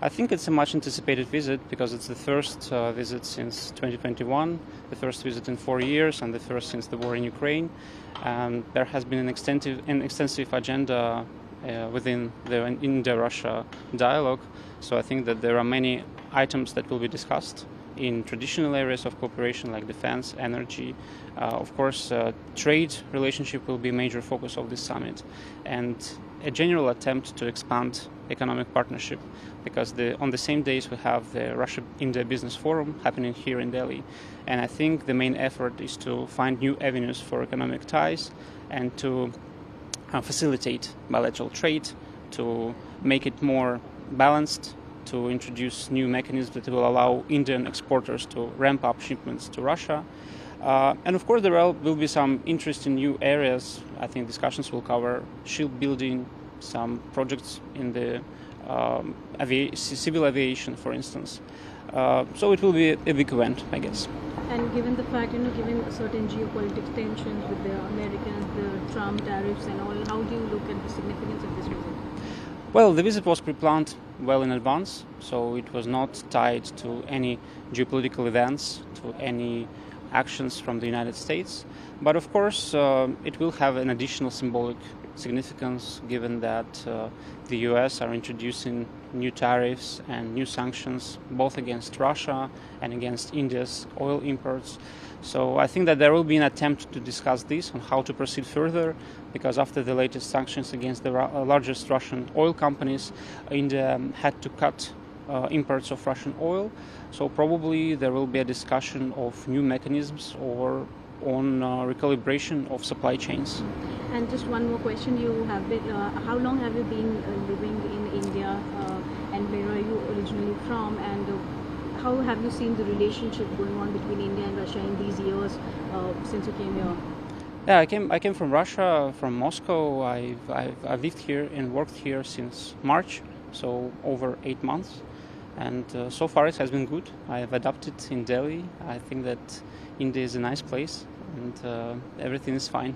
I think it's a much anticipated visit because it's the first visit since 2021, the first visit in 4 years, and the first since the war in Ukraine. And there has been an extensive agenda within the India-Russia dialogue. So I think that there are many items that will be discussed in traditional areas of cooperation like defense, energy. Of course, trade relationship will be a major focus of this summit, and a general attempt to expand economic partnership, because on the same days we have the Russia-India Business Forum happening here in Delhi, and I think the main effort is to find new avenues for economic ties and to facilitate bilateral trade, to make it more balanced, to introduce new mechanisms that will allow Indian exporters to ramp up shipments to Russia. And of course, there will be some interest in new areas. I think discussions will cover shipbuilding, some projects in the civil aviation, for instance. So it will be a big event, I guess. And given the fact, given certain geopolitical tensions with the Americans, the Trump tariffs and all, how do you look at the significance of this visit? Well, the visit was pre-planned well in advance, so it was not tied to any geopolitical events, to any actions from the United States. But of course, it will have an additional symbolic significance, given that the US are introducing new tariffs and new sanctions both against Russia and against India's oil imports. So I think that there will be an attempt to discuss this on how to proceed further, because after the latest sanctions against the largest Russian oil companies, India had to cut imports of Russian oil. So probably there will be a discussion of new mechanisms or on recalibration of supply chains. And just one more question: you have been, how long have you been living in India, and where are you originally from? And how have you seen the relationship going on between India and Russia in these years since you came here? Yeah, I came from Russia, from Moscow. I've lived here and worked here since March, so over 8 months. And so far it has been good. I have adapted in Delhi. I think that India is a nice place and everything is fine.